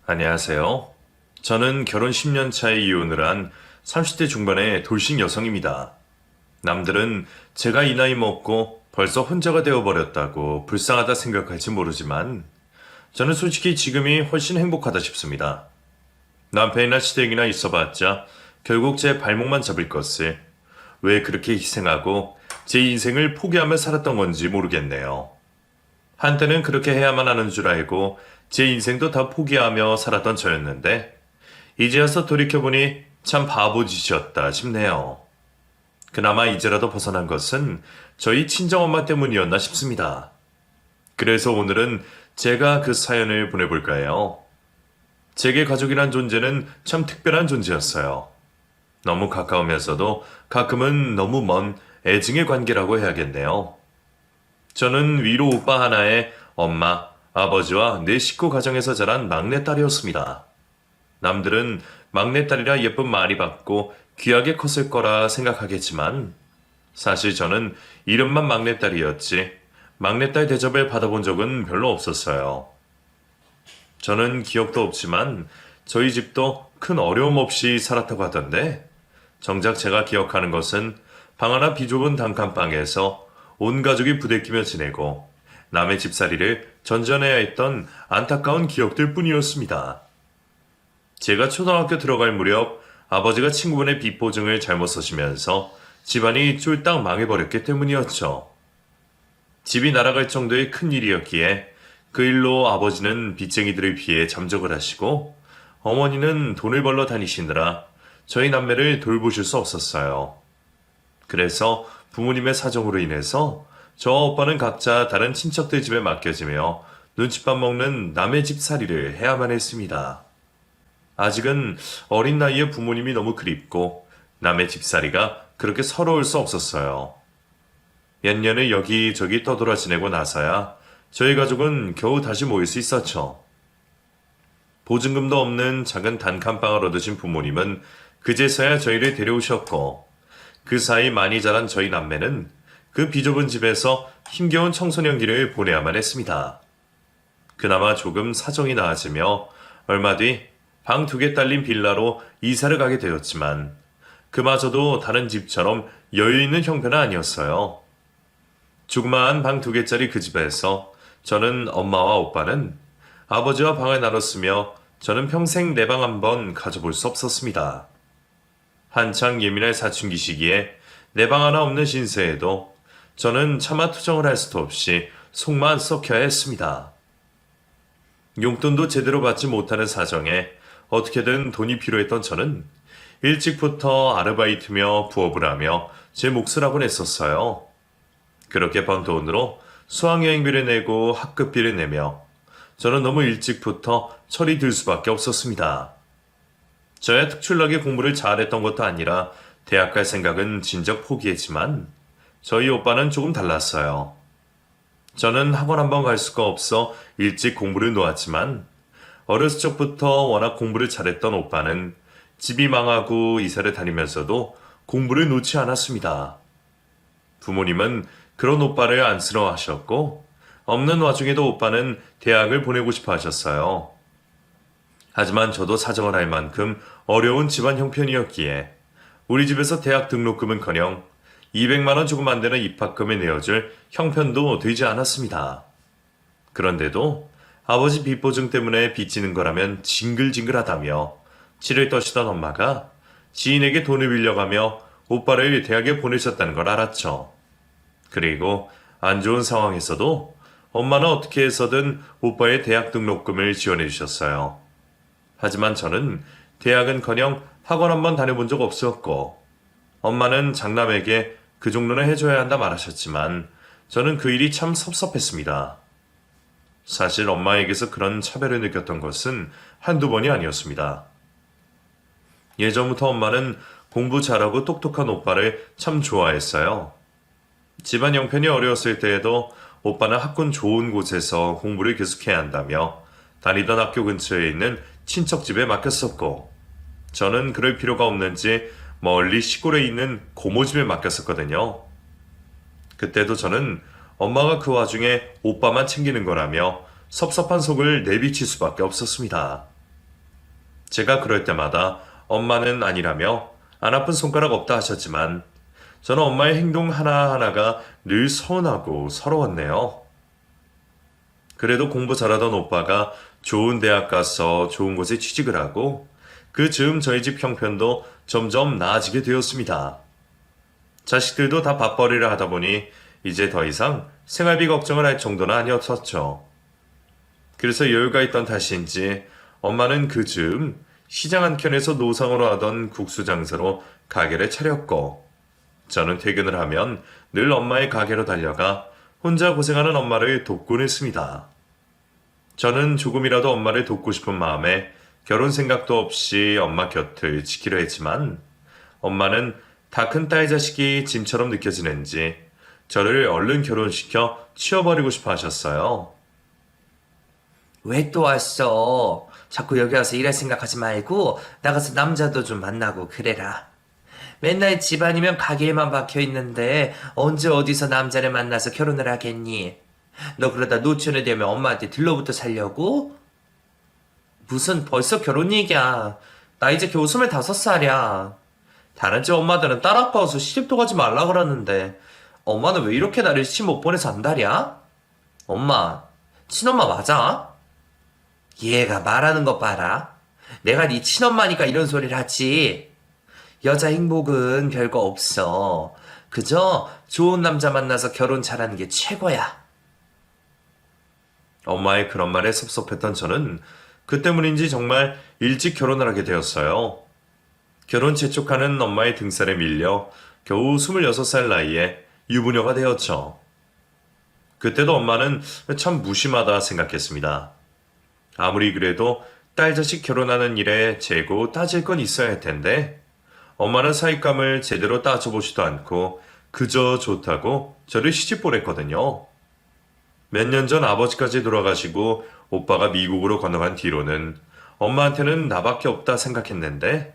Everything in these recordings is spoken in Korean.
안녕하세요. 저는 결혼 10년 차에 이혼을 한 30대 중반의 돌싱 여성입니다. 남들은 제가 이 나이 먹고 벌써 혼자가 되어버렸다고 불쌍하다 생각할지 모르지만 저는 솔직히 지금이 훨씬 행복하다 싶습니다. 남편이나 시댁이나 있어봤자 결국 제 발목만 잡을 것을 왜 그렇게 희생하고 제 인생을 포기하며 살았던 건지 모르겠네요. 한때는 그렇게 해야만 하는 줄 알고 제 인생도 다 포기하며 살았던 저였는데 이제 와서 돌이켜보니 참 바보짓이었다 싶네요. 그나마 이제라도 벗어난 것은 저희 친정엄마 때문이었나 싶습니다. 그래서 오늘은 제가 그 사연을 보내볼까 해요. 제게 가족이란 존재는 참 특별한 존재였어요. 너무 가까우면서도 가끔은 너무 먼 애증의 관계라고 해야겠네요. 저는 위로 오빠 하나에 엄마, 아버지와 내 식구 가정에서 자란 막내딸이었습니다. 남들은 막내딸이라 예쁨 많이 받고 귀하게 컸을 거라 생각하겠지만 사실 저는 이름만 막내딸이었지 막내딸 대접을 받아본 적은 별로 없었어요. 저는 기억도 없지만 저희 집도 큰 어려움 없이 살았다고 하던데 정작 제가 기억하는 것은 방 하나 비좁은 단칸방에서 온 가족이 부대끼며 지내고 남의 집살이를 전전해야 했던 안타까운 기억들 뿐이었습니다. 제가 초등학교 들어갈 무렵 아버지가 친구분의 비포증을 잘못 쓰시면서 집안이 쫄딱 망해버렸기 때문이었죠. 집이 날아갈 정도의 큰 일이었기에 그 일로 아버지는 빚쟁이들을 피해 잠적을 하시고 어머니는 돈을 벌러 다니시느라 저희 남매를 돌보실 수 없었어요. 그래서 부모님의 사정으로 인해서 저와 오빠는 각자 다른 친척들 집에 맡겨지며 눈칫밥 먹는 남의 집살이를 해야만 했습니다. 아직은 어린 나이에 부모님이 너무 그립고 남의 집살이가 그렇게 서러울 수 없었어요. 몇 년을 여기저기 떠돌아 지내고 나서야 저희 가족은 겨우 다시 모일 수 있었죠. 보증금도 없는 작은 단칸방을 얻으신 부모님은 그제서야 저희를 데려오셨고 그 사이 많이 자란 저희 남매는 그 비좁은 집에서 힘겨운 청소년기를 보내야만 했습니다. 그나마 조금 사정이 나아지며 얼마 뒤 방 2개 딸린 빌라로 이사를 가게 되었지만 그마저도 다른 집처럼 여유 있는 형편은 아니었어요. 조그마한 방 2개짜리 그 집에서 저는 엄마와 오빠는 아버지와 방을 나눴으며 저는 평생 내 방 한 번 가져볼 수 없었습니다. 한창 예민할 사춘기 시기에 내 방 하나 없는 신세에도 저는 차마 투정을 할 수도 없이 속만 썩혀야 했습니다. 용돈도 제대로 받지 못하는 사정에 어떻게든 돈이 필요했던 저는 일찍부터 아르바이트며 부업을 하며 제 몫을 하곤 했었어요. 그렇게 번 돈으로 수학여행비를 내고 학급비를 내며 저는 너무 일찍부터 철이 들 수밖에 없었습니다. 저야 특출나게 공부를 잘했던 것도 아니라 대학 갈 생각은 진작 포기했지만 저희 오빠는 조금 달랐어요. 저는 학원 한 번 갈 수가 없어 일찍 공부를 놓았지만 어렸을 적부터 워낙 공부를 잘했던 오빠는 집이 망하고 이사를 다니면서도 공부를 놓지 않았습니다. 부모님은 그런 오빠를 안쓰러워하셨고 없는 와중에도 오빠는 대학을 보내고 싶어 하셨어요. 하지만 저도 사정을 할 만큼 어려운 집안 형편이었기에 우리 집에서 대학 등록금은커녕 200만 원 조금 안 되는 입학금을 내어줄 형편도 되지 않았습니다. 그런데도 아버지 빚보증 때문에 빚지는 거라면 징글징글하다며 치를 떠시던 엄마가 지인에게 돈을 빌려가며 오빠를 대학에 보내셨다는 걸 알았죠. 그리고 안 좋은 상황에서도 엄마는 어떻게 해서든 오빠의 대학 등록금을 지원해 주셨어요. 하지만 저는 대학은커녕 학원 한 번 다녀본 적 없었고 엄마는 장남에게 그 정도는 해줘야 한다 말하셨지만 저는 그 일이 참 섭섭했습니다. 사실 엄마에게서 그런 차별을 느꼈던 것은 한두 번이 아니었습니다. 예전부터 엄마는 공부 잘하고 똑똑한 오빠를 참 좋아했어요. 집안 형편이 어려웠을 때에도 오빠는 학군 좋은 곳에서 공부를 계속해야 한다며 다니던 학교 근처에 있는 친척집에 맡겼었고 저는 그럴 필요가 없는지 멀리 시골에 있는 고모집에 맡겼었거든요. 그때도 저는 엄마가 그 와중에 오빠만 챙기는 거라며 섭섭한 속을 내비칠 수밖에 없었습니다. 제가 그럴 때마다 엄마는 아니라며 안 아픈 손가락 없다 하셨지만 저는 엄마의 행동 하나하나가 늘 서운하고 서러웠네요. 그래도 공부 잘하던 오빠가 좋은 대학 가서 좋은 곳에 취직을 하고 그 즈음 저희 집 형편도 점점 나아지게 되었습니다. 자식들도 다 밥벌이를 하다 보니 이제 더 이상 생활비 걱정을 할 정도는 아니었었죠. 그래서 여유가 있던 탓인지 엄마는 그 즈음 시장 한켠에서 노상으로 하던 국수 장사로 가게를 차렸고 저는 퇴근을 하면 늘 엄마의 가게로 달려가 혼자 고생하는 엄마를 돕곤 했습니다. 저는 조금이라도 엄마를 돕고 싶은 마음에 결혼 생각도 없이 엄마 곁을 지키려 했지만 엄마는 다 큰 딸 자식이 짐처럼 느껴지는지 저를 얼른 결혼시켜 치워버리고 싶어 하셨어요. 왜 또 왔어? 자꾸 여기 와서 일할 생각하지 말고 나가서 남자도 좀 만나고 그래라. 맨날 집안이면 가게에만 박혀 있는데 언제 어디서 남자를 만나서 결혼을 하겠니? 너 그러다 노처녀 되면 엄마한테 들러붙어 살려고? 무슨 벌써 결혼 얘기야. 나 이제 겨우 25살이야. 다른 집 엄마들은 딸 아까워서 시집도 가지 말라 그러는데 엄마는 왜 이렇게 나를 시집 못 보내서 안달이야? 엄마, 친엄마 맞아? 얘가 말하는 거 봐라. 내가 네 친엄마니까 이런 소리를 하지. 여자 행복은 별거 없어. 그저 좋은 남자 만나서 결혼 잘하는 게 최고야. 엄마의 그런 말에 섭섭했던 저는 그 때문인지 정말 일찍 결혼을 하게 되었어요. 결혼 재촉하는 엄마의 등살에 밀려 겨우 26살 나이에 유부녀가 되었죠. 그때도 엄마는 참 무심하다 생각했습니다. 아무리 그래도 딸 자식 결혼하는 일에 재고 따질 건 있어야 할 텐데 엄마는 사윗감을 제대로 따져보지도 않고 그저 좋다고 저를 시집 보냈거든요. 몇 년 전 아버지까지 돌아가시고 오빠가 미국으로 건너간 뒤로는 엄마한테는 나밖에 없다 생각했는데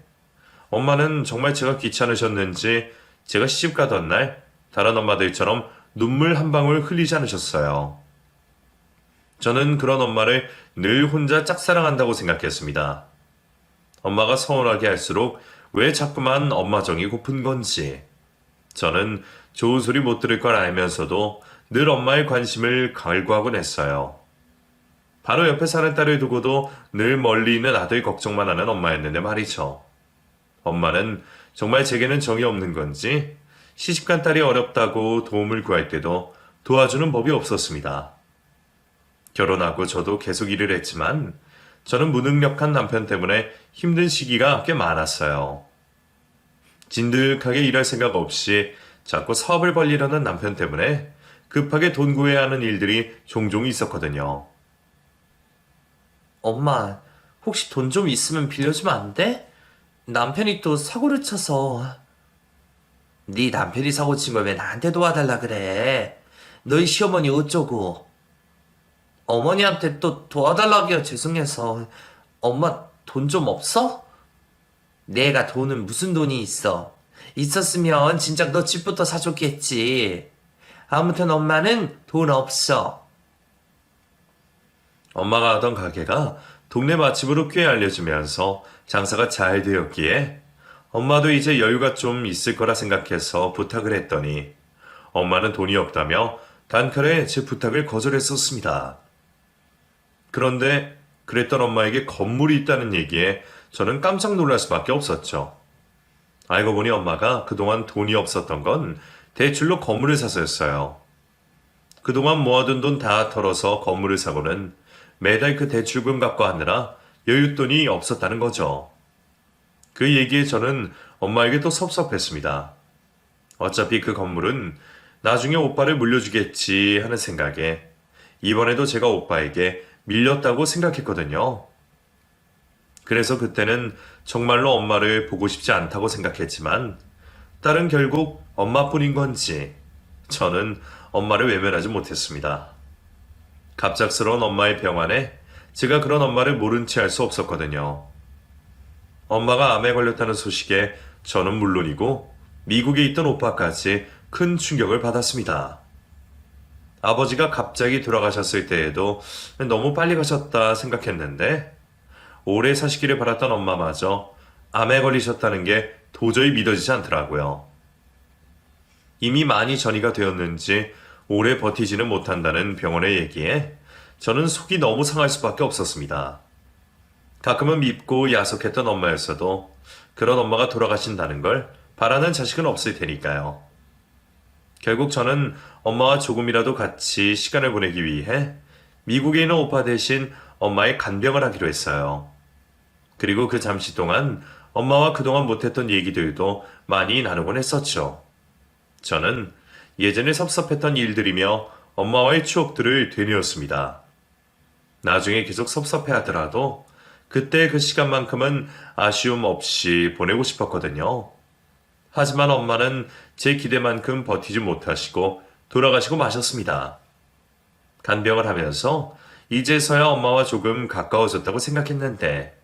엄마는 정말 제가 귀찮으셨는지 제가 시집 가던 날 다른 엄마들처럼 눈물 한 방울 흘리지 않으셨어요. 저는 그런 엄마를 늘 혼자 짝사랑한다고 생각했습니다. 엄마가 서운하게 할수록 왜 자꾸만 엄마 정이 고픈 건지. 저는 좋은 소리 못 들을 걸 알면서도 늘 엄마의 관심을 갈구하곤 했어요. 바로 옆에 사는 딸을 두고도 늘 멀리 있는 아들 걱정만 하는 엄마였는데 말이죠. 엄마는 정말 제게는 정이 없는 건지 시집간 딸이 어렵다고 도움을 구할 때도 도와주는 법이 없었습니다. 결혼하고 저도 계속 일을 했지만 저는 무능력한 남편 때문에 힘든 시기가 꽤 많았어요. 진득하게 일할 생각 없이 자꾸 사업을 벌리려는 남편 때문에 급하게 돈 구해야 하는 일들이 종종 있었거든요. 엄마, 혹시 돈 좀 있으면 빌려주면 안 돼? 남편이 또 사고를 쳐서. 네 남편이 사고 친 걸 왜 나한테 도와달라 그래? 너희 시어머니 어쩌고? 어머니한테 또 도와달라기가 죄송해서. 엄마 돈 좀 없어? 내가 돈은 무슨 돈이 있어? 있었으면 진작 너 집부터 사줬겠지. 아무튼 엄마는 돈 없어. 엄마가 하던 가게가 동네 맛집으로 꽤 알려지면서 장사가 잘 되었기에 엄마도 이제 여유가 좀 있을 거라 생각해서 부탁을 했더니 엄마는 돈이 없다며 단칼에 제 부탁을 거절했었습니다. 그런데 그랬던 엄마에게 건물이 있다는 얘기에 저는 깜짝 놀랄 수밖에 없었죠. 알고 보니 엄마가 그동안 돈이 없었던 건 대출로 건물을 사서였어요. 그동안 모아둔 돈 다 털어서 건물을 사고는 매달 그 대출금 갚고 하느라 여윳돈이 없었다는 거죠. 그 얘기에 저는 엄마에게 또 섭섭했습니다. 어차피 그 건물은 나중에 오빠를 물려주겠지 하는 생각에 이번에도 제가 오빠에게 밀렸다고 생각했거든요. 그래서 그때는 정말로 엄마를 보고 싶지 않다고 생각했지만 딸은 결국 엄마뿐인 건지 저는 엄마를 외면하지 못했습니다. 갑작스러운 엄마의 병환에 제가 그런 엄마를 모른 채 할 수 없었거든요. 엄마가 암에 걸렸다는 소식에 저는 물론이고 미국에 있던 오빠까지 큰 충격을 받았습니다. 아버지가 갑자기 돌아가셨을 때에도 너무 빨리 가셨다 생각했는데 오래 사시기를 바랐던 엄마마저 암에 걸리셨다는 게 도저히 믿어지지 않더라고요. 이미 많이 전이가 되었는지 오래 버티지는 못한다는 병원의 얘기에 저는 속이 너무 상할 수밖에 없었습니다. 가끔은 밉고 야속했던 엄마였어도 그런 엄마가 돌아가신다는 걸 바라는 자식은 없을 테니까요. 결국 저는 엄마와 조금이라도 같이 시간을 보내기 위해 미국에 있는 오빠 대신 엄마의 간병을 하기로 했어요. 그리고 그 잠시 동안 엄마와 그동안 못했던 얘기들도 많이 나누곤 했었죠. 저는 예전에 섭섭했던 일들이며 엄마와의 추억들을 되뇌었습니다. 나중에 계속 섭섭해하더라도 그때 그 시간만큼은 아쉬움 없이 보내고 싶었거든요. 하지만 엄마는 제 기대만큼 버티지 못하시고 돌아가시고 마셨습니다. 간병을 하면서 이제서야 엄마와 조금 가까워졌다고 생각했는데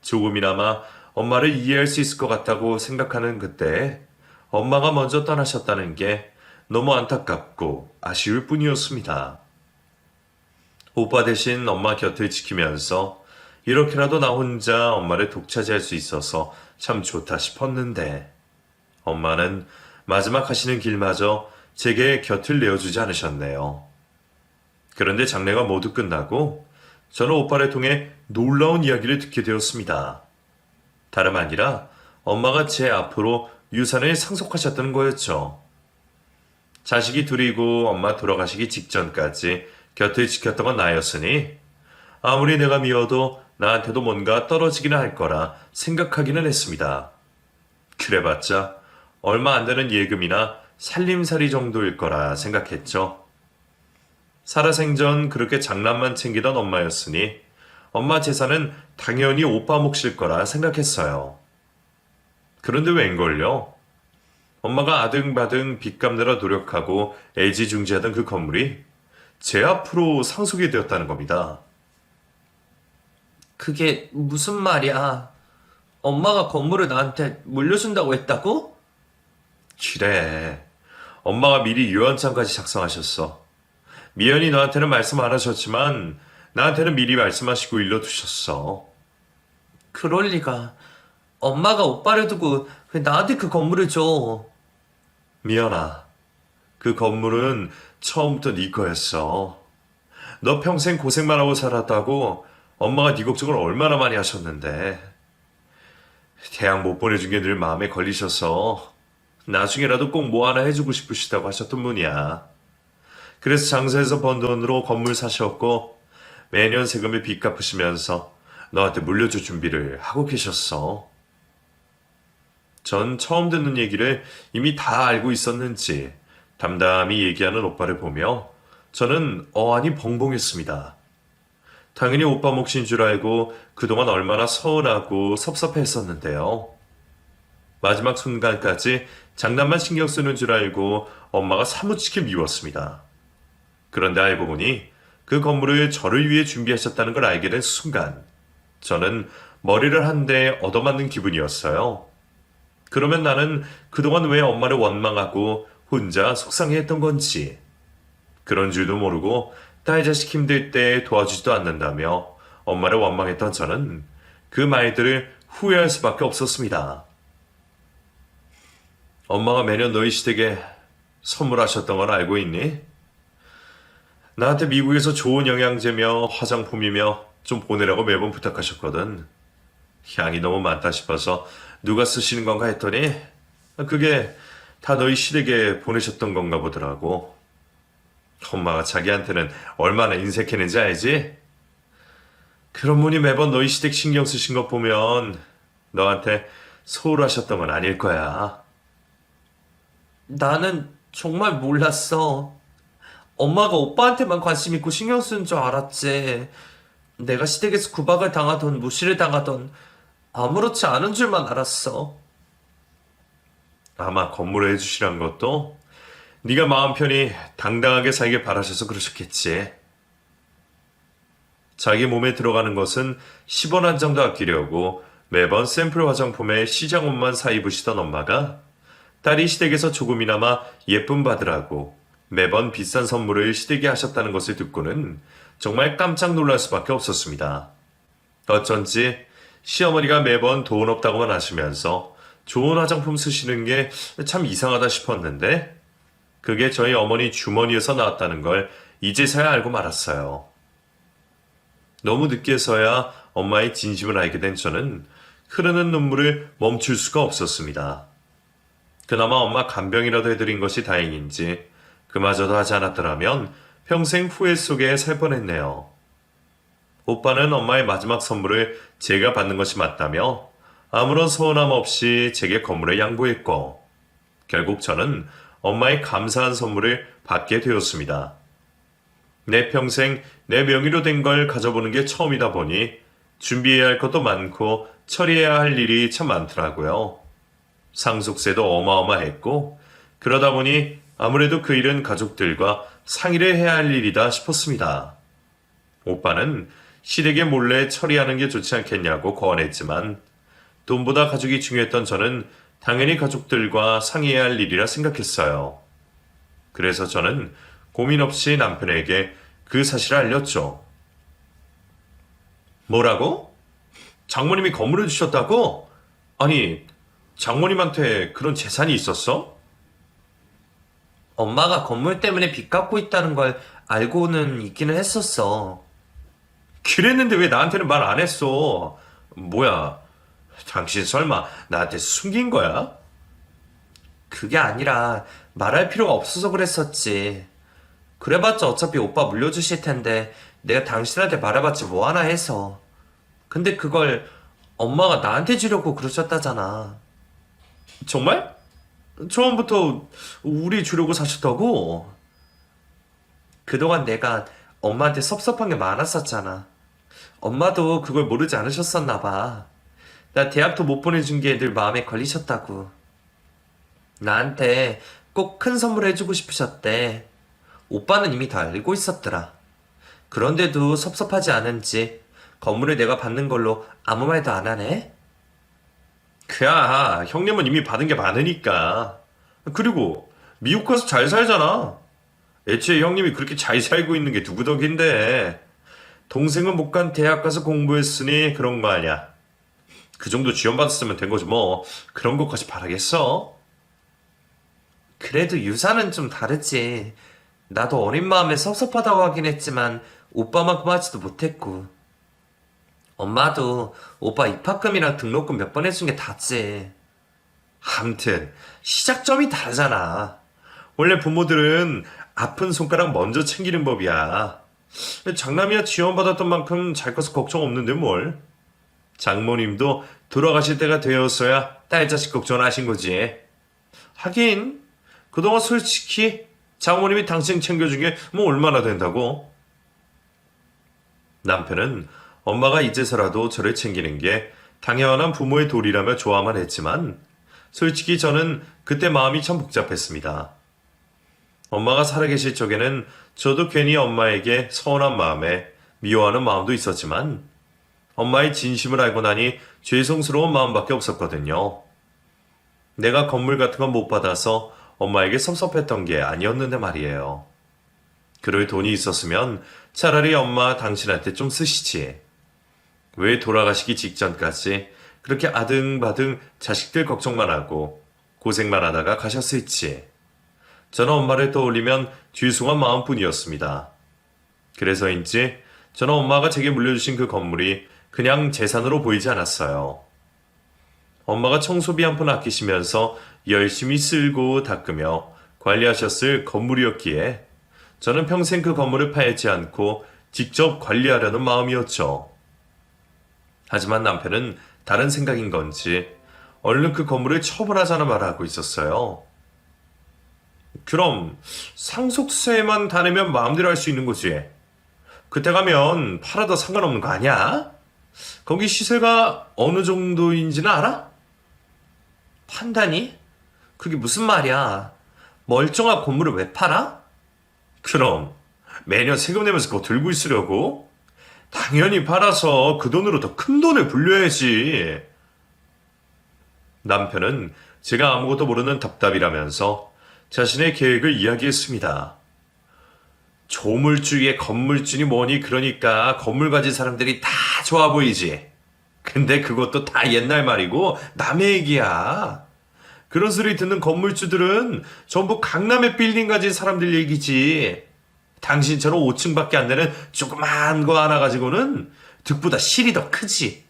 조금이나마 엄마를 이해할 수 있을 것 같다고 생각하는 그때 엄마가 먼저 떠나셨다는 게 너무 안타깝고 아쉬울 뿐이었습니다. 오빠 대신 엄마 곁을 지키면서 이렇게라도 나 혼자 엄마를 독차지할 수 있어서 참 좋다 싶었는데 엄마는 마지막 하시는 길마저 제게 곁을 내어주지 않으셨네요. 그런데 장례가 모두 끝나고 저는 오빠를 통해 놀라운 이야기를 듣게 되었습니다. 다름 아니라 엄마가 제 앞으로 유산을 상속하셨다는 거였죠. 자식이 둘이고 엄마 돌아가시기 직전까지 곁을 지켰던 건 나였으니 아무리 내가 미워도 나한테도 뭔가 떨어지기는 할 거라 생각하기는 했습니다. 그래봤자 얼마 안 되는 예금이나 살림살이 정도일 거라 생각했죠. 살아생전 그렇게 장난만 챙기던 엄마였으니 엄마 재산은 당연히 오빠 몫일 거라 생각했어요. 그런데 웬걸요? 엄마가 아등바등 빚 갚느라 노력하고 애지중지하던 그 건물이 제 앞으로 상속이 되었다는 겁니다. 그게 무슨 말이야? 엄마가 건물을 나한테 물려준다고 했다고? 그래. 엄마가 미리 유언장까지 작성하셨어. 미연이 너한테는 말씀 안 하셨지만 나한테는 미리 말씀하시고 일러두셨어. 그럴 리가. 엄마가 오빠를 두고 왜 나한테 그 건물을 줘? 미연아, 그 건물은 처음부터 네 거였어. 너 평생 고생만 하고 살았다고 엄마가 네 걱정을 얼마나 많이 하셨는데. 대학 못 보내준 게 늘 마음에 걸리셔서 나중에라도 꼭 뭐 하나 해주고 싶으시다고 하셨던 분이야. 그래서 장사해서 번 돈으로 건물 사셨고 매년 세금을 빚 갚으시면서 너한테 물려줄 준비를 하고 계셨어. 전 처음 듣는 얘기를 이미 다 알고 있었는지 담담히 얘기하는 오빠를 보며 저는 어안이 벙벙했습니다. 당연히 오빠 몫인 줄 알고 그동안 얼마나 서운하고 섭섭했었는데요. 마지막 순간까지 장난만 신경 쓰는 줄 알고 엄마가 사무치게 미웠습니다. 그런데 알고 보니 그 건물을 저를 위해 준비하셨다는 걸 알게 된 순간 저는 머리를 한 대 얻어맞는 기분이었어요. 그러면 나는 그동안 왜 엄마를 원망하고 혼자 속상해했던 건지 그런 줄도 모르고 딸 자식 힘들 때 도와주지도 않는다며 엄마를 원망했던 저는 그 말들을 후회할 수밖에 없었습니다. 엄마가 매년 너희 시댁에 선물하셨던 걸 알고 있니? 나한테 미국에서 좋은 영양제며 화장품이며 좀 보내라고 매번 부탁하셨거든. 향이 너무 많다 싶어서 누가 쓰시는 건가 했더니 그게 다 너희 시댁에 보내셨던 건가 보더라고. 엄마가 자기한테는 얼마나 인색했는지 알지? 그런 분이 매번 너희 시댁 신경 쓰신 것 보면 너한테 소홀하셨던 건 아닐 거야. 나는 정말 몰랐어. 엄마가 오빠한테만 관심 있고 신경 쓰는 줄 알았지. 내가 시댁에서 구박을 당하던 무시를 당하던 아무렇지 않은 줄만 알았어. 아마 건물을 해주시란 것도 네가 마음 편히 당당하게 살길 바라셔서 그러셨겠지. 자기 몸에 들어가는 것은 10원 한 장도 아끼려고 매번 샘플 화장품에 시장옷만 사 입으시던 엄마가 딸이 시댁에서 조금이나마 예쁨 받으라고 매번 비싼 선물을 시댁에 하셨다는 것을 듣고는 정말 깜짝 놀랄 수밖에 없었습니다. 어쩐지 시어머니가 매번 돈 없다고만 하시면서 좋은 화장품 쓰시는 게 참 이상하다 싶었는데 그게 저희 어머니 주머니에서 나왔다는 걸 이제서야 알고 말았어요. 너무 늦게서야 엄마의 진심을 알게 된 저는 흐르는 눈물을 멈출 수가 없었습니다. 그나마 엄마 간병이라도 해드린 것이 다행인지 그마저도 하지 않았더라면 평생 후회 속에 살 뻔했네요. 오빠는 엄마의 마지막 선물을 제가 받는 것이 맞다며 아무런 서운함 없이 제게 건물을 양보했고 결국 저는 엄마의 감사한 선물을 받게 되었습니다. 내 평생 내 명의로 된 걸 가져보는 게 처음이다 보니 준비해야 할 것도 많고 처리해야 할 일이 참 많더라고요. 상속세도 어마어마했고 그러다 보니 아무래도 그 일은 가족들과 상의를 해야 할 일이다 싶었습니다. 오빠는 시댁에 몰래 처리하는 게 좋지 않겠냐고 고언했지만 돈보다 가족이 중요했던 저는 당연히 가족들과 상의해야 할 일이라 생각했어요. 그래서 저는 고민 없이 남편에게 그 사실을 알렸죠. 뭐라고? 장모님이 건물을 주셨다고? 아니, 장모님한테 그런 재산이 있었어? 엄마가 건물 때문에 빚 갚고 있다는 걸 알고는 있기는 했었어. 그랬는데 왜 나한테는 말 안 했어? 뭐야, 당신 설마 나한테 숨긴 거야? 그게 아니라 말할 필요가 없어서 그랬었지. 그래봤자 어차피 오빠 물려주실 텐데 내가 당신한테 말해봤지 뭐하나 해서. 근데 그걸 엄마가 나한테 주려고 그러셨다잖아. 정말? 처음부터 우리 주려고 사셨다고? 그동안 내가 엄마한테 섭섭한 게 많았었잖아. 엄마도 그걸 모르지 않으셨었나 봐. 나 대학도 못 보내준 게 늘 마음에 걸리셨다고. 나한테 꼭 큰 선물 해주고 싶으셨대. 오빠는 이미 다 알고 있었더라. 그런데도 섭섭하지 않은지 건물을 내가 받는 걸로 아무 말도 안 하네? 그야, 형님은 이미 받은 게 많으니까. 그리고 미국 가서 잘 살잖아. 애초에 형님이 그렇게 잘 살고 있는 게 누구 덕인데. 동생은 못 간 대학 가서 공부했으니 그런 거 아니야. 그 정도 지원받았으면 된 거지 뭐. 그런 것까지 바라겠어? 그래도 유산은 좀 다르지. 나도 어린 마음에 섭섭하다고 하긴 했지만 오빠만큼 하지도 못했고. 엄마도 오빠 입학금이랑 등록금 몇 번 해준 게 다지. 암튼 시작점이 다르잖아. 원래 부모들은 아픈 손가락 먼저 챙기는 법이야. 장남이야 지원받았던 만큼 잘 커서 걱정 없는데 뭘. 장모님도 돌아가실 때가 되었어야 딸 자식 걱정을 하신 거지. 하긴 그동안 솔직히 장모님이 당신 챙겨준 게 뭐 얼마나 된다고. 남편은 엄마가 이제서라도 저를 챙기는 게 당연한 부모의 도리라며 좋아만 했지만 솔직히 저는 그때 마음이 참 복잡했습니다. 엄마가 살아계실 적에는 저도 괜히 엄마에게 서운한 마음에 미워하는 마음도 있었지만 엄마의 진심을 알고 나니 죄송스러운 마음밖에 없었거든요. 내가 건물 같은 건 못 받아서 엄마에게 섭섭했던 게 아니었는데 말이에요. 그럴 돈이 있었으면 차라리 엄마 당신한테 좀 쓰시지. 왜 돌아가시기 직전까지 그렇게 아등바등 자식들 걱정만 하고 고생만 하다가 가셨을지. 저는 엄마를 떠올리면 죄송한 마음뿐이었습니다. 그래서인지 저는 엄마가 제게 물려주신 그 건물이 그냥 재산으로 보이지 않았어요. 엄마가 청소비 한 푼 아끼시면서 열심히 쓸고 닦으며 관리하셨을 건물이었기에 저는 평생 그 건물을 팔지 않고 직접 관리하려는 마음이었죠. 하지만 남편은 다른 생각인 건지 얼른 그 건물을 처분하자는 말을 하고 있었어요. 그럼 상속세만 다 내면 마음대로 할 수 있는 거지. 그때 가면 팔아도 상관없는 거 아니야? 거기 시세가 어느 정도인지는 알아? 판단이? 그게 무슨 말이야? 멀쩡한 건물을 왜 팔아? 그럼 매년 세금 내면서 그거 들고 있으려고? 당연히 팔아서 그 돈으로 더 큰 돈을 불려야지. 남편은 제가 아무것도 모르는 답답이라면서 자신의 계획을 이야기했습니다. 조물주의 건물주니 뭐니 그러니까 건물 가진 사람들이 다 좋아 보이지. 근데 그것도 다 옛날 말이고 남의 얘기야. 그런 소리 듣는 건물주들은 전부 강남에 빌딩 가진 사람들 얘기지. 당신처럼 5층밖에 안 되는 조그만 거 하나 가지고는 득보다 실이 더 크지.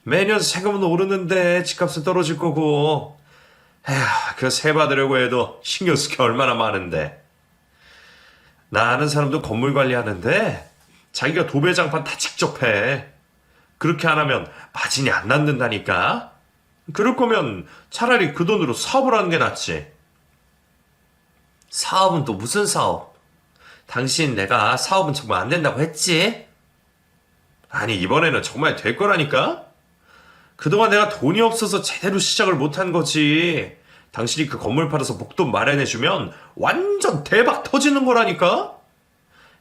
매년 세금은 오르는데 집값은 떨어질 거고. 에휴, 그 세 받으려고 해도 신경 쓸 게 얼마나 많은데. 나 아는 사람도 건물 관리하는데 자기가 도배장판 다 직접 해. 그렇게 안 하면 마진이 안 남는다니까. 그럴 거면 차라리 그 돈으로 사업을 하는 게 낫지. 사업은 또 무슨 사업? 당신 내가 사업은 정말 안 된다고 했지? 아니 이번에는 정말 될 거라니까? 그동안 내가 돈이 없어서 제대로 시작을 못한 거지. 당신이 그 건물 팔아서 목돈 마련해주면 완전 대박 터지는 거라니까?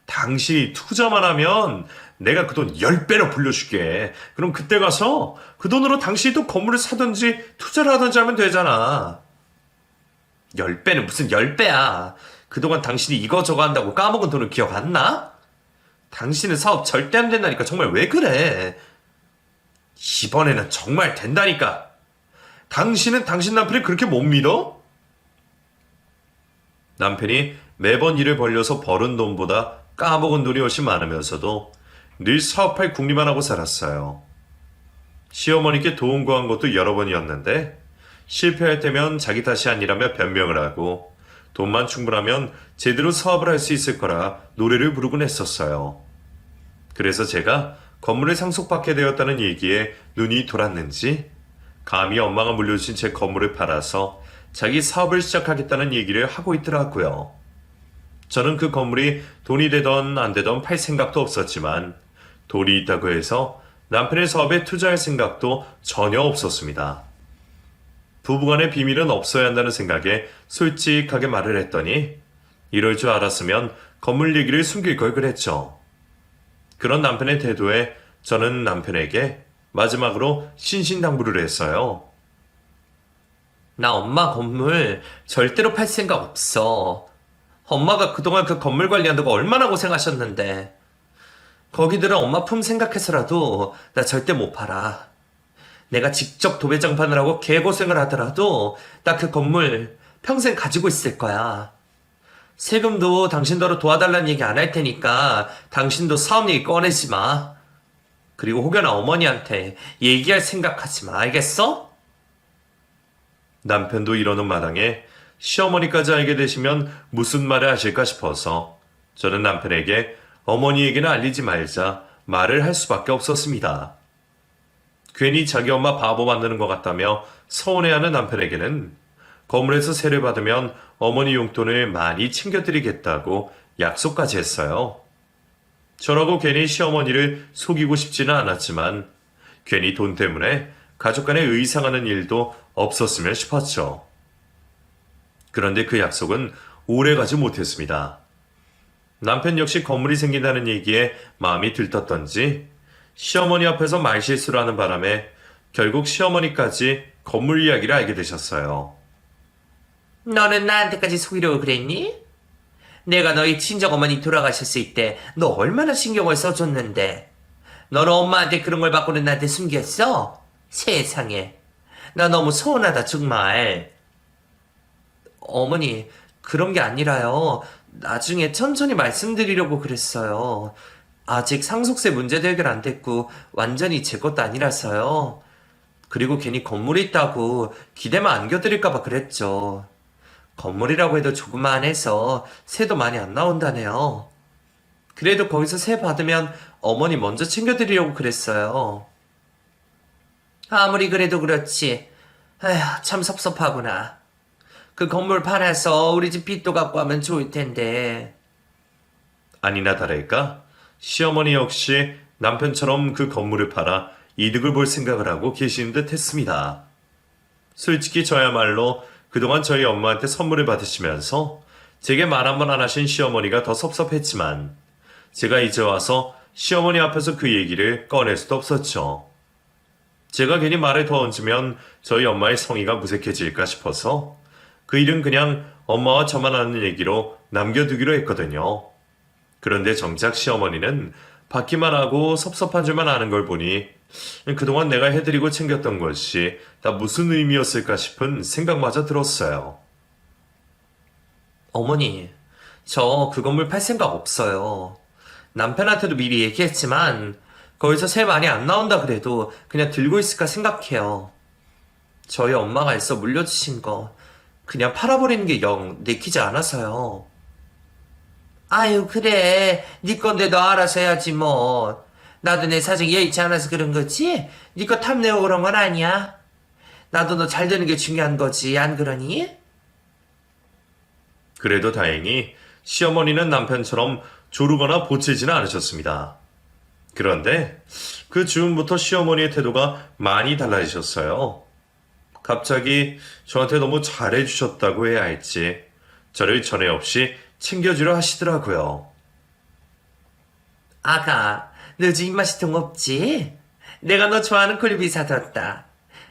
당신이 투자만 하면 내가 그 돈 10배로 불려줄게. 그럼 그때 가서 그 돈으로 당신이 또 건물을 사든지 투자를 하든지 하면 되잖아. 10배는 무슨 10배야. 그동안 당신이 이거저거 한다고 까먹은 돈을 기억 안 나? 당신은 사업 절대 안 된다니까. 정말 왜 그래? 이번에는 정말 된다니까. 당신은 당신 남편을 그렇게 못 믿어? 남편이 매번 일을 벌려서 벌은 돈보다 까먹은 돈이 훨씬 많으면서도 늘 사업할 궁리만 하고 살았어요. 시어머니께 도움 구한 것도 여러 번이었는데 실패할 때면 자기 탓이 아니라며 변명을 하고 돈만 충분하면 제대로 사업을 할 수 있을 거라 노래를 부르곤 했었어요. 그래서 제가 건물을 상속받게 되었다는 얘기에 눈이 돌았는지 감히 엄마가 물려주신 제 건물을 팔아서 자기 사업을 시작하겠다는 얘기를 하고 있더라고요. 저는 그 건물이 돈이 되던 안 되던 팔 생각도 없었지만 돈이 있다고 해서 남편의 사업에 투자할 생각도 전혀 없었습니다. 부부간의 비밀은 없어야 한다는 생각에 솔직하게 말을 했더니 이럴 줄 알았으면 건물 얘기를 숨길 걸 그랬죠. 그런 남편의 태도에 저는 남편에게 마지막으로 신신당부를 했어요. 나 엄마 건물 절대로 팔 생각 없어. 엄마가 그동안 그 건물 관리한다고 얼마나 고생하셨는데. 거기들은 엄마 품 생각해서라도 나 절대 못 팔아. 내가 직접 도배장판을 하고 개고생을 하더라도 나 그 건물 평생 가지고 있을 거야. 세금도 당신더러 도와달라는 얘기 안 할 테니까 당신도 사업 얘기 꺼내지 마. 그리고 혹여나 어머니한테 얘기할 생각하지 마. 알겠어? 남편도 이러는 마당에 시어머니까지 알게 되시면 무슨 말을 하실까 싶어서 저는 남편에게 어머니에게는 알리지 말자 말을 할 수밖에 없었습니다. 괜히 자기 엄마 바보 만드는 것 같다며 서운해하는 남편에게는 건물에서 세를 받으면 어머니 용돈을 많이 챙겨드리겠다고 약속까지 했어요. 저라고 괜히 시어머니를 속이고 싶지는 않았지만 괜히 돈 때문에 가족 간에 의상하는 일도 없었으면 싶었죠. 그런데 그 약속은 오래가지 못했습니다. 남편 역시 건물이 생긴다는 얘기에 마음이 들떴던지 시어머니 앞에서 말실수를 하는 바람에 결국 시어머니까지 건물 이야기를 알게 되셨어요. 너는 나한테까지 속이려고 그랬니? 내가 너희 친정어머니 돌아가셨을 때 너 얼마나 신경을 써줬는데. 너는 엄마한테 그런 걸 받고는 나한테 숨겼어? 세상에. 나 너무 서운하다 정말. 어머니, 그런 게 아니라요. 나중에 천천히 말씀드리려고 그랬어요. 아직 상속세 문제도 해결 안 됐고 완전히 제 것도 아니라서요. 그리고 괜히 건물이 있다고 기대만 안겨드릴까봐 그랬죠. 건물이라고 해도 조그만해서 세도 많이 안 나온다네요. 그래도 거기서 세 받으면 어머니 먼저 챙겨드리려고 그랬어요. 아무리 그래도 그렇지. 에휴, 참 섭섭하구나. 그 건물 팔아서 우리 집 빚도 갚고 하면 좋을 텐데. 아니나 다를까 시어머니 역시 남편처럼 그 건물을 팔아 이득을 볼 생각을 하고 계시는 듯 했습니다. 솔직히 저야말로 그동안 저희 엄마한테 선물을 받으시면서 제게 말 한 번 안 하신 시어머니가 더 섭섭했지만 제가 이제 와서 시어머니 앞에서 그 얘기를 꺼낼 수도 없었죠. 제가 괜히 말을 더 얹으면 저희 엄마의 성의가 무색해질까 싶어서 그 일은 그냥 엄마와 저만 하는 얘기로 남겨두기로 했거든요. 그런데 정작 시어머니는 받기만 하고 섭섭한 줄만 아는 걸 보니 그동안 내가 해드리고 챙겼던 것이 다 무슨 의미였을까 싶은 생각마저 들었어요. 어머니, 저 그 건물 팔 생각 없어요. 남편한테도 미리 얘기했지만 거기서 세 많이 안 나온다 그래도 그냥 들고 있을까 생각해요. 저희 엄마가 애써 물려주신 거 그냥 팔아버리는 게 영 내키지 않아서요. 아유 그래 네 건데 너 알아서 해야지 뭐. 나도 내 사정이 여의치 않아서 그런 거지 네 거 탐내고 그런 건 아니야. 나도 너 잘 되는 게 중요한 거지 안 그러니? 그래도 다행히 시어머니는 남편처럼 조르거나 보채지는 않으셨습니다. 그런데 그 즈음부터 시어머니의 태도가 많이 달라지셨어요. 갑자기 저한테 너무 잘해주셨다고 해야 할지 저를 전에 없이 챙겨주려 하시더라고요. 아가 너 요즘 입맛이 통 없지? 내가 너 좋아하는 굴비 사뒀다.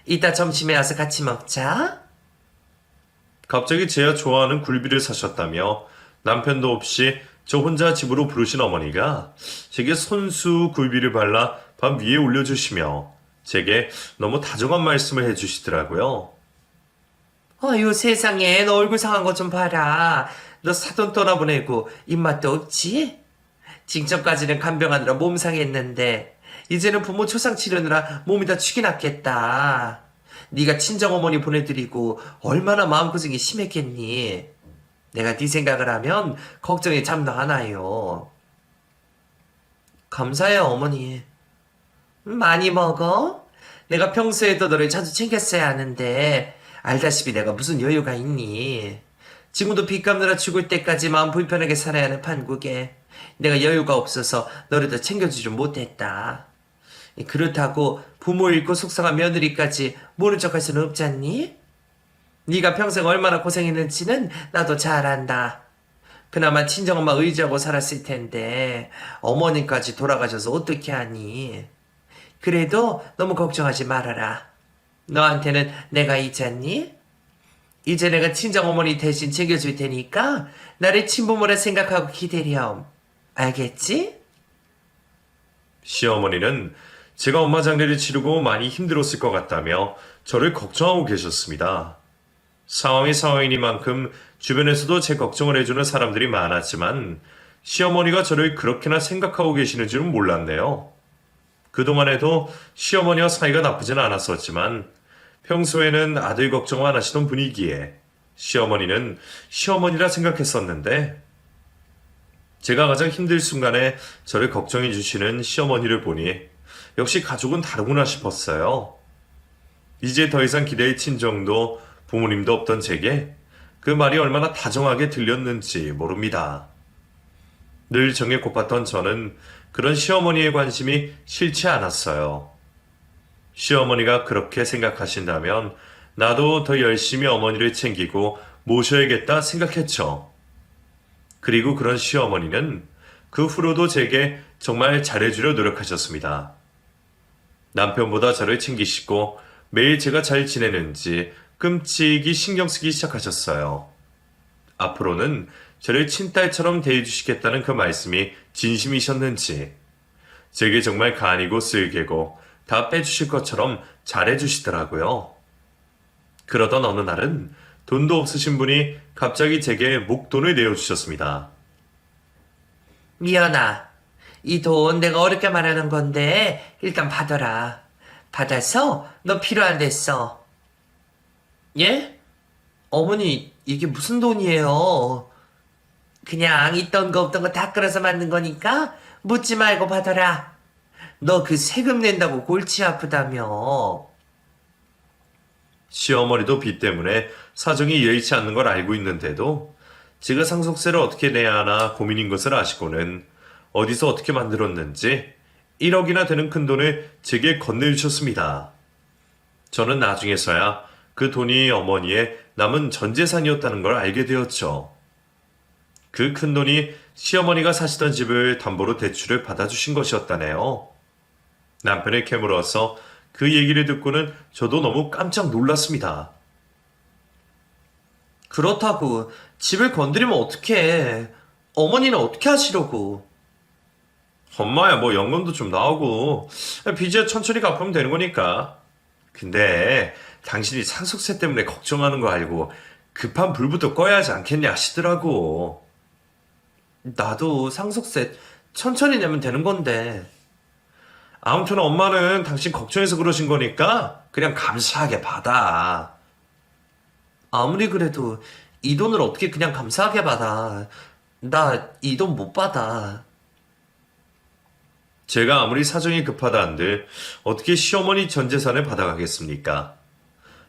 이따 점심에 와서 같이 먹자. 갑자기 제가 좋아하는 굴비를 사셨다며 남편도 없이 저 혼자 집으로 부르신 어머니가 제게 손수 굴비를 발라 밥 위에 올려주시며 제게 너무 다정한 말씀을 해주시더라고요. 어휴 세상에 너 얼굴 상한 거 좀 봐라. 너 사돈 떠나보내고 입맛도 없지? 직전까지는 간병하느라 몸 상했는데 이제는 부모 초상 치르느라 몸이 다 축이 났겠다. 네가 친정어머니 보내드리고 얼마나 마음고생이 심했겠니? 내가 네 생각을 하면 걱정이 참도 않아요. 감사해요 어머니. 많이 먹어? 내가 평소에도 너를 자주 챙겼어야 하는데 알다시피 내가 무슨 여유가 있니? 지금도 빚 갚느라 죽을 때까지 마음 불편하게 살아야 하는 판국에 내가 여유가 없어서 너를 더 챙겨주지 못했다. 그렇다고 부모 잃고 속상한 며느리까지 모른 척할 수는 없잖니? 네가 평생 얼마나 고생했는지는 나도 잘 안다. 그나마 친정엄마 의지하고 살았을 텐데 어머님까지 돌아가셔서 어떻게 하니? 그래도 너무 걱정하지 말아라. 너한테는 내가 있잖니? 이제 내가 친정어머니 대신 챙겨줄 테니까 나를 친부모라 생각하고 기다렴. 알겠지? 시어머니는 제가 엄마 장례를 치르고 많이 힘들었을 것 같다며 저를 걱정하고 계셨습니다. 상황이 상황이니만큼 주변에서도 제 걱정을 해주는 사람들이 많았지만 시어머니가 저를 그렇게나 생각하고 계시는 줄은 몰랐네요. 그동안에도 시어머니와 사이가 나쁘진 않았었지만 평소에는 아들 걱정만 하시던 분이기에 시어머니는 시어머니라 생각했었는데 제가 가장 힘들 순간에 저를 걱정해 주시는 시어머니를 보니 역시 가족은 다르구나 싶었어요. 이제 더 이상 기대의 친정도 부모님도 없던 제게 그 말이 얼마나 다정하게 들렸는지 모릅니다. 늘 정에 곱았던 저는 그런 시어머니의 관심이 싫지 않았어요. 시어머니가 그렇게 생각하신다면 나도 더 열심히 어머니를 챙기고 모셔야겠다 생각했죠. 그리고 그런 시어머니는 그 후로도 제게 정말 잘해주려 노력하셨습니다. 남편보다 저를 챙기시고 매일 제가 잘 지내는지 끔찍이 신경 쓰기 시작하셨어요. 앞으로는 저를 친딸처럼 대해주시겠다는 그 말씀이 진심이셨는지 제게 정말 간이고 쓸개고 다 빼주실 것처럼 잘해주시더라고요. 그러던 어느 날은 돈도 없으신 분이 갑자기 제게 목돈을 내어주셨습니다. 미연아, 이 돈 내가 어렵게 말하는 건데 일단 받아라. 받아서 너 필요한 데 써. 예? 어머니 이게 무슨 돈이에요? 그냥 있던 거 없던 거 다 끌어서 만든 거니까 묻지 말고 받아라. 너 그 세금 낸다고 골치 아프다며. 시어머니도 빚 때문에 사정이 여의치 않는 걸 알고 있는데도 제가 상속세를 어떻게 내야 하나 고민인 것을 아시고는 어디서 어떻게 만들었는지 1억이나 되는 큰 돈을 제게 건네주셨습니다. 저는 나중에서야 그 돈이 어머니의 남은 전 재산이었다는 걸 알게 되었죠. 그 큰 돈이 시어머니가 사시던 집을 담보로 대출을 받아주신 것이었다네요. 남편을 캐물어서 그 얘기를 듣고는 저도 너무 깜짝 놀랐습니다. 그렇다고 집을 건드리면 어떡해. 어머니는 어떻게 하시려고? 엄마야, 뭐 연금도 좀 나오고 빚에 천천히 갚으면 되는 거니까. 근데 당신이 상속세 때문에 걱정하는 거 알고 급한 불부터 꺼야 하지 않겠냐 하시더라고. 나도 상속세 천천히 내면 되는 건데. 아무튼 엄마는 당신 걱정해서 그러신 거니까 그냥 감사하게 받아. 아무리 그래도 이 돈을 어떻게 그냥 감사하게 받아. 나 이 돈 못 받아. 제가 아무리 사정이 급하다 한들 어떻게 시어머니 전 재산을 받아가겠습니까?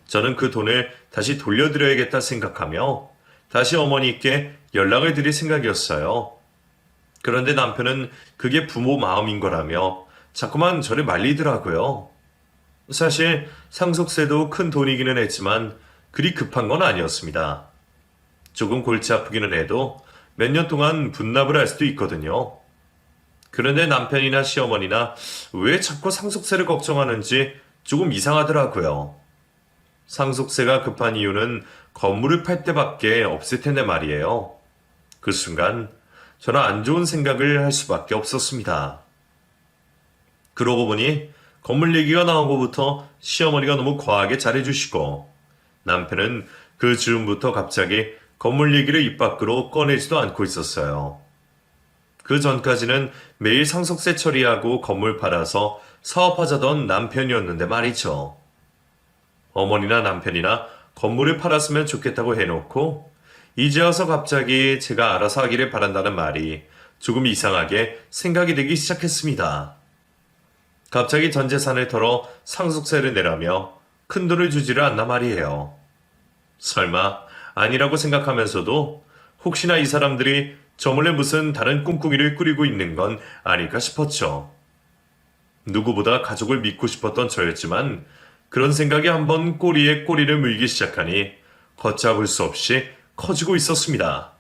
저는 그 돈을 다시 돌려드려야겠다 생각하며 다시 어머니께 연락을 드릴 생각이었어요. 그런데 남편은 그게 부모 마음인 거라며 자꾸만 저를 말리더라고요. 사실 상속세도 큰 돈이기는 했지만 그리 급한 건 아니었습니다. 조금 골치 아프기는 해도 몇 년 동안 분납을 할 수도 있거든요. 그런데 남편이나 시어머니나 왜 자꾸 상속세를 걱정하는지 조금 이상하더라고요. 상속세가 급한 이유는 건물을 팔 때밖에 없을 텐데 말이에요. 그 순간 저는 안 좋은 생각을 할 수밖에 없었습니다. 그러고 보니 건물 얘기가 나온 것부터 시어머니가 너무 과하게 잘해주시고 남편은 그 즈음부터 갑자기 건물 얘기를 입 밖으로 꺼내지도 않고 있었어요. 그 전까지는 매일 상속세 처리하고 건물 팔아서 사업하자던 남편이었는데 말이죠. 어머니나 남편이나 건물을 팔았으면 좋겠다고 해놓고 이제 와서 갑자기 제가 알아서 하기를 바란다는 말이 조금 이상하게 생각이 되기 시작했습니다. 갑자기 전 재산을 털어 상속세를 내라며 큰 돈을 주지를 않나 말이에요. 설마 아니라고 생각하면서도 혹시나 이 사람들이 저 몰래 무슨 다른 꿍꿍이를 꾸리고 있는 건 아닐까 싶었죠. 누구보다 가족을 믿고 싶었던 저였지만 그런 생각이 한번 꼬리에 꼬리를 물기 시작하니 걷잡을 수 없이 커지고 있었습니다.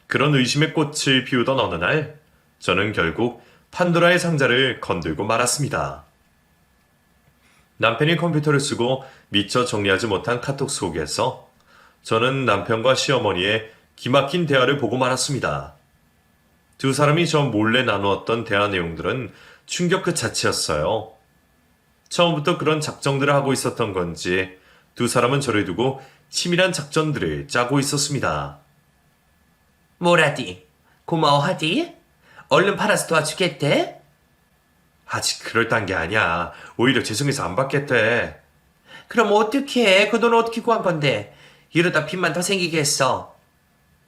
그런 의심의 꽃을 피우던 어느 날 저는 결국 판도라의 상자를 건들고 말았습니다. 남편이 컴퓨터를 쓰고 미처 정리하지 못한 카톡 속에서 저는 남편과 시어머니의 기막힌 대화를 보고 말았습니다. 두 사람이 저 몰래 나누었던 대화 내용들은 충격 그 자체였어요. 처음부터 그런 작정들을 하고 있었던 건지 두 사람은 저를 두고 치밀한 작전들을 짜고 있었습니다. 뭐라디? 고마워하디? 얼른 팔아서 도와주겠대? 아직 그럴 단계 아니야. 오히려 죄송해서 안 받겠대. 그럼 어떻게? 그 돈을 어떻게 구한 건데? 이러다 빚만 더 생기게 했어.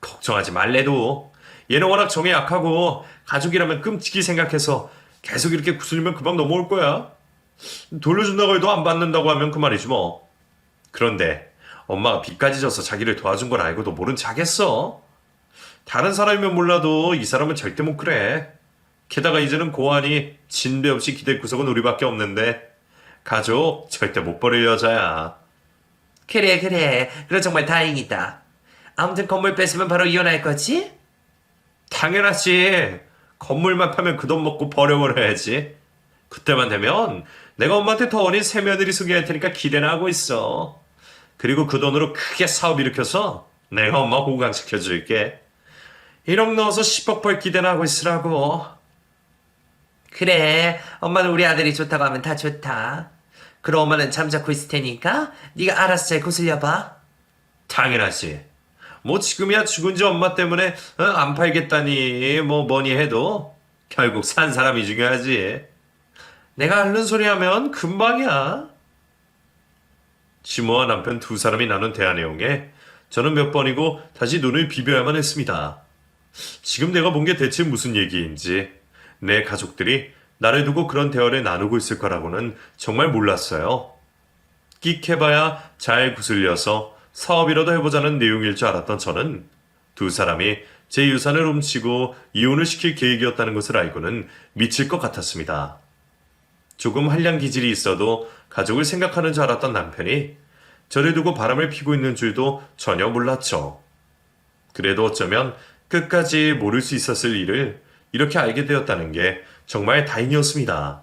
걱정하지 말래도 얘는 워낙 정에 약하고 가족이라면 끔찍이 생각해서 계속 이렇게 구슬리면 금방 넘어올 거야. 돌려준다고 해도 안 받는다고 하면 그 말이지 뭐. 그런데 엄마가 빚까지 져서 자기를 도와준 걸 알고도 모른 척 하겠어. 다른 사람이면 몰라도 이 사람은 절대 못 그래. 게다가 이제는 고환이 진배 없이 기댈 구석은 우리밖에 없는데 가족 절대 못 버릴 여자야. 그래. 그래 정말 다행이다. 아무튼 건물 뺏으면 바로 이혼할 거지? 당연하지. 건물만 파면 그 돈 먹고 버려버려야지. 그때만 되면 내가 엄마한테 더 어린 새 며느리 소개할 테니까 기대나 하고 있어. 그리고 그 돈으로 크게 사업 일으켜서 내가 엄마 호강시켜줄게. 1억 넣어서 10억 벌 기대나 하고 있으라고. 그래. 엄마는 우리 아들이 좋다고 하면 다 좋다. 그럼 엄마는 잠자코 있을 테니까 네가 알아서 잘 거슬려봐. 당연하지. 뭐 지금이야 죽은 지 엄마 때문에 안 팔겠다니 뭐 뭐니 해도 결국 산 사람이 중요하지. 내가 앓는 소리 하면 금방이야. 시모와 남편 두 사람이 나눈 대화 내용에 저는 몇 번이고 다시 눈을 비벼야만 했습니다. 지금 내가 본 게 대체 무슨 얘기인지, 내 가족들이 나를 두고 그런 대화를 나누고 있을 거라고는 정말 몰랐어요. 끽해봐야 잘 구슬려서 사업이라도 해보자는 내용일 줄 알았던 저는 두 사람이 제 유산을 훔치고 이혼을 시킬 계획이었다는 것을 알고는 미칠 것 같았습니다. 조금 한량 기질이 있어도 가족을 생각하는 줄 알았던 남편이 저를 두고 바람을 피고 있는 줄도 전혀 몰랐죠. 그래도 어쩌면 끝까지 모를 수 있었을 일을 이렇게 알게 되었다는 게 정말 다행이었습니다.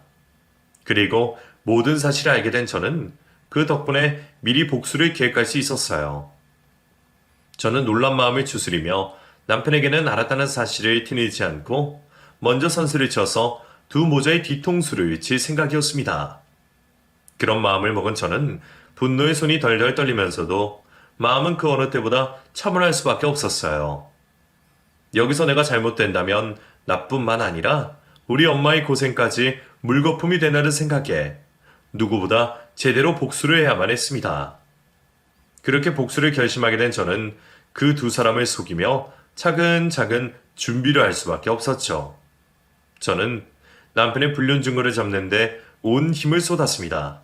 그리고 모든 사실을 알게 된 저는 그 덕분에 미리 복수를 계획할 수 있었어요. 저는 놀란 마음을 추스리며 남편에게는 알았다는 사실을 티내지 않고 먼저 선수를 쳐서 두 모자의 뒤통수를 칠 생각이었습니다. 그런 마음을 먹은 저는 분노의 손이 덜덜 떨리면서도 마음은 그 어느 때보다 차분할 수밖에 없었어요. 여기서 내가 잘못된다면 나뿐만 아니라 우리 엄마의 고생까지 물거품이 되나를 생각해 누구보다 제대로 복수를 해야만 했습니다. 그렇게 복수를 결심하게 된 저는 그 두 사람을 속이며 차근차근 준비를 할 수밖에 없었죠. 저는 남편의 불륜 증거를 잡는데 온 힘을 쏟았습니다.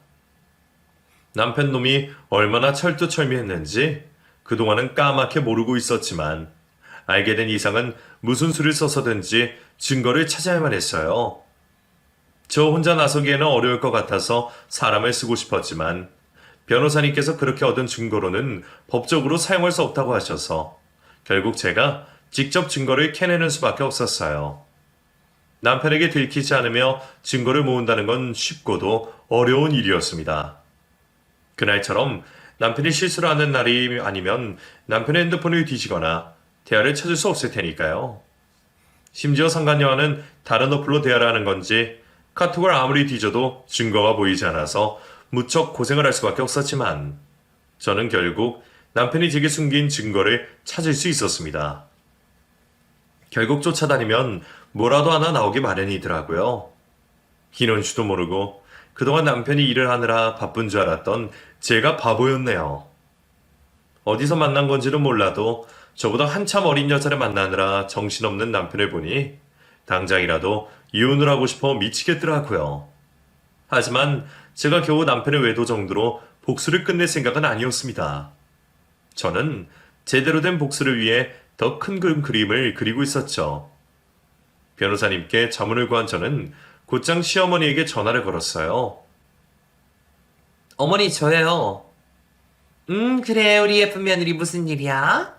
남편 놈이 얼마나 철두철미했는지 그동안은 까맣게 모르고 있었지만 알게 된 이상은 무슨 수를 써서든지 증거를 찾아야만 했어요. 저 혼자 나서기에는 어려울 것 같아서 사람을 쓰고 싶었지만 변호사님께서 그렇게 얻은 증거로는 법적으로 사용할 수 없다고 하셔서 결국 제가 직접 증거를 캐내는 수밖에 없었어요. 남편에게 들키지 않으며 증거를 모은다는 건 쉽고도 어려운 일이었습니다. 그날처럼 남편이 실수를 하는 날이 아니면 남편의 핸드폰을 뒤지거나 대화를 찾을 수 없을 테니까요. 심지어 상간녀와는 다른 어플로 대화를 하는 건지 카톡을 아무리 뒤져도 증거가 보이지 않아서 무척 고생을 할 수밖에 없었지만 저는 결국 남편이 제게 숨긴 증거를 찾을 수 있었습니다. 결국 쫓아다니면 뭐라도 하나 나오기 마련이더라고요. 이런지도 모르고 그동안 남편이 일을 하느라 바쁜 줄 알았던 제가 바보였네요. 어디서 만난 건지는 몰라도 저보다 한참 어린 여자를 만나느라 정신없는 남편을 보니 당장이라도 이혼을 하고 싶어 미치겠더라고요. 하지만 제가 겨우 남편의 외도 정도로 복수를 끝낼 생각은 아니었습니다. 저는 제대로 된 복수를 위해 더 큰 그림을 그리고 있었죠. 변호사님께 자문을 구한 저는 곧장 시어머니에게 전화를 걸었어요. 어머니, 저예요. 그래, 우리 예쁜 며느리 무슨 일이야?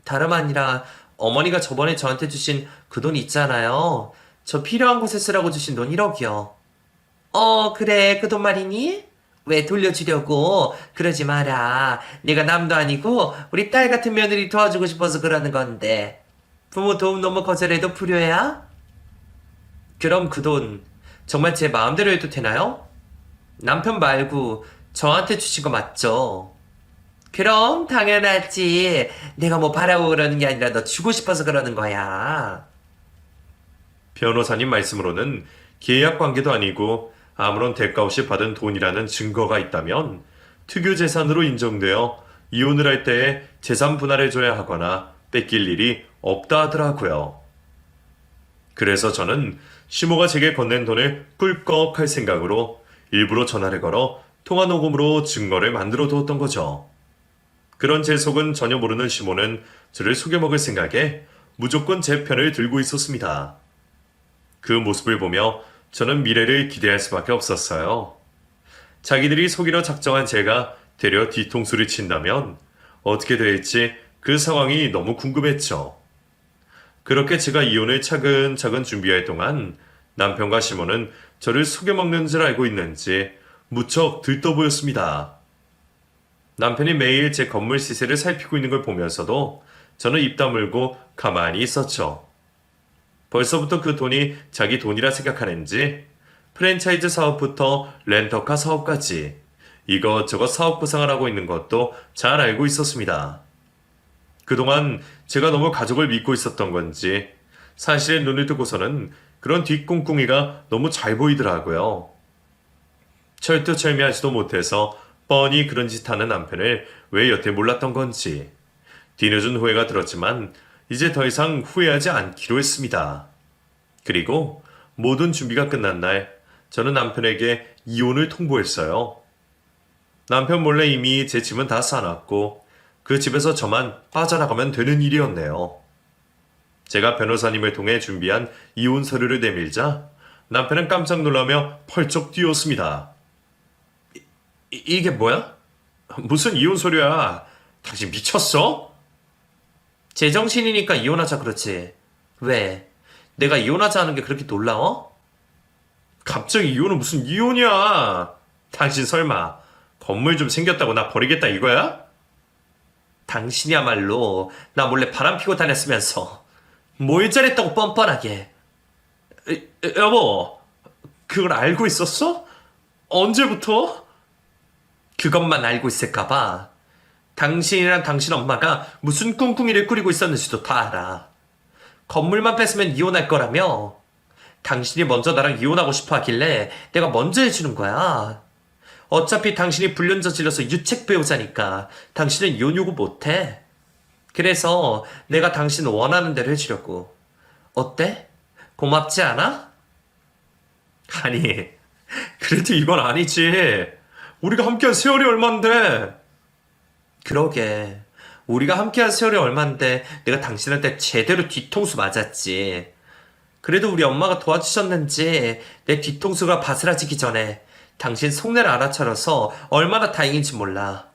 다름 아니라 어머니가 저번에 저한테 주신 그 돈 있잖아요. 저 필요한 곳에 쓰라고 주신 돈 1억이요. 그래, 그 돈 말이니? 왜 돌려주려고? 그러지 마라. 내가 남도 아니고 우리 딸 같은 며느리 도와주고 싶어서 그러는 건데. 부모 도움 너무 거절해도 불효야? 그럼 그 돈 정말 제 마음대로 해도 되나요? 남편 말고 저한테 주신 거 맞죠? 그럼 당연하지. 내가 뭐 바라고 그러는 게 아니라 너 주고 싶어서 그러는 거야. 변호사님 말씀으로는 계약 관계도 아니고 아무런 대가 없이 받은 돈이라는 증거가 있다면 특유 재산으로 인정되어 이혼을 할 때에 재산 분할해줘야 하거나 뺏길 일이 없다 하더라고요. 그래서 저는 시모가 제게 건넨 돈을 꿀꺽 할 생각으로 일부러 전화를 걸어 통화 녹음으로 증거를 만들어 두었던 거죠. 그런 제 속은 전혀 모르는 시모는 저를 속여먹을 생각에 무조건 제 편을 들고 있었습니다. 그 모습을 보며 저는 미래를 기대할 수밖에 없었어요. 자기들이 속이려 작정한 제가 되려 뒤통수를 친다면 어떻게 될지 그 상황이 너무 궁금했죠. 그렇게 제가 이혼을 차근차근 준비할 동안 남편과 시모는 저를 속여먹는 줄 알고 있는지 무척 들떠 보였습니다. 남편이 매일 제 건물 시세를 살피고 있는 걸 보면서도 저는 입 다물고 가만히 있었죠. 벌써부터 그 돈이 자기 돈이라 생각하는지 프랜차이즈 사업부터 렌터카 사업까지 이것저것 사업 구상을 하고 있는 것도 잘 알고 있었습니다. 그동안 제가 너무 가족을 믿고 있었던 건지 사실에 눈을 뜨고서는 그런 뒷꿍꿍이가 너무 잘 보이더라고요. 철두철미하지도 못해서 뻔히 그런 짓 하는 남편을 왜 여태 몰랐던 건지 뒤늦은 후회가 들었지만 이제 더 이상 후회하지 않기로 했습니다. 그리고 모든 준비가 끝난 날 저는 남편에게 이혼을 통보했어요. 남편 몰래 이미 제 집은 다 싸놨고 그 집에서 저만 빠져나가면 되는 일이었네요. 제가 변호사님을 통해 준비한 이혼 서류를 내밀자 남편은 깜짝 놀라며 펄쩍 뛰었습니다. 이게 뭐야? 무슨 이혼 서류야? 당신 미쳤어? 제정신이니까 이혼하자 그렇지. 왜? 내가 이혼하자 하는 게 그렇게 놀라워? 갑자기 이혼은 무슨 이혼이야? 당신 설마 건물 좀 생겼다고 나 버리겠다 이거야? 당신이야말로 나 몰래 바람 피고 다녔으면서 뭘 잘했다고 뻔뻔하게. 여보, 그걸 알고 있었어? 언제부터? 그것만 알고 있을까봐 당신이랑 당신 엄마가 무슨 꿍꿍이를 꾸리고 있었는지도 다 알아. 건물만 뺏으면 이혼할 거라며. 당신이 먼저 나랑 이혼하고 싶어 하길래 내가 먼저 해주는 거야. 어차피 당신이 불륜 저질러서 유책 배우자니까 당신은 이혼 요구 못해. 그래서 내가 당신 원하는 대로 해주려고. 어때? 고맙지 않아? 아니, 그래도 이건 아니지. 우리가 함께한 세월이 얼만데. 그러게. 우리가 함께한 세월이 얼만데 내가 당신한테 제대로 뒤통수 맞았지. 그래도 우리 엄마가 도와주셨는지 내 뒤통수가 바스라지기 전에 당신 속내를 알아차려서 얼마나 다행인지 몰라.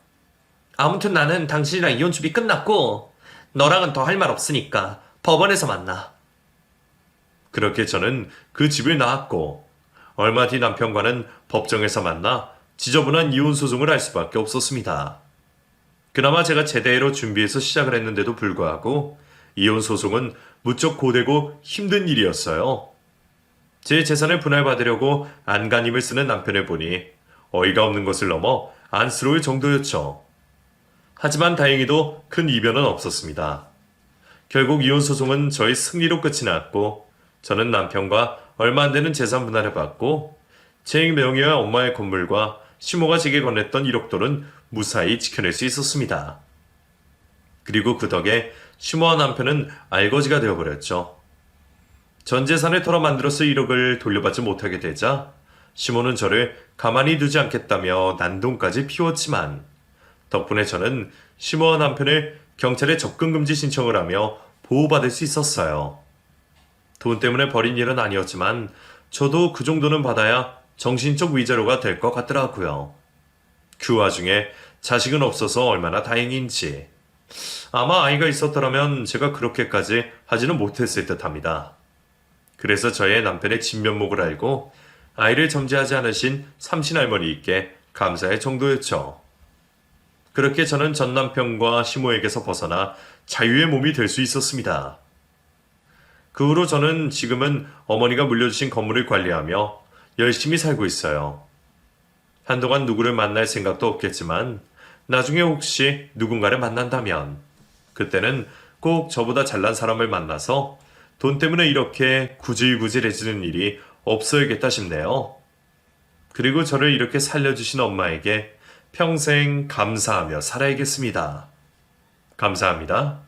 아무튼 나는 당신이랑 이혼 준비 끝났고 너랑은 더 할 말 없으니까 법원에서 만나. 그렇게 저는 그 집을 나왔고, 얼마 뒤 남편과는 법정에서 만나 지저분한 이혼 소송을 할 수밖에 없었습니다. 그나마 제가 제대로 준비해서 시작을 했는데도 불구하고 이혼 소송은 무척 고되고 힘든 일이었어요. 제 재산을 분할받으려고 안간힘을 쓰는 남편을 보니 어이가 없는 것을 넘어 안쓰러울 정도였죠. 하지만 다행히도 큰 이변은 없었습니다. 결국 이혼 소송은 저의 승리로 끝이 났고, 저는 남편과 얼마 안 되는 재산 분할을 받고 제 명의와 엄마의 건물과 시모가 제게 건넸던 1억 돈은 무사히 지켜낼 수 있었습니다. 그리고 그 덕에 시모와 남편은 알거지가 되어버렸죠. 전 재산을 털어 만들어서 1억을 돌려받지 못하게 되자 시모는 저를 가만히 두지 않겠다며 난동까지 피웠지만, 덕분에 저는 시모와 남편을 경찰에 접근금지 신청을 하며 보호받을 수 있었어요. 돈 때문에 벌인 일은 아니었지만 저도 그 정도는 받아야 정신적 위자료가 될 것 같더라고요. 그 와중에 자식은 없어서 얼마나 다행인지. 아마 아이가 있었더라면 제가 그렇게까지 하지는 못했을 듯 합니다. 그래서 저의 남편의 진면목을 알고 아이를 점지하지 않으신 삼신할머니께 감사할 정도였죠. 그렇게 저는 전 남편과 시모에게서 벗어나 자유의 몸이 될 수 있었습니다. 그 후로 저는 지금은 어머니가 물려주신 건물을 관리하며 열심히 살고 있어요. 한동안 누구를 만날 생각도 없겠지만 나중에 혹시 누군가를 만난다면 그때는 꼭 저보다 잘난 사람을 만나서 돈 때문에 이렇게 구질구질해지는 일이 없어야겠다 싶네요. 그리고 저를 이렇게 살려주신 엄마에게 평생 감사하며 살아야겠습니다. 감사합니다.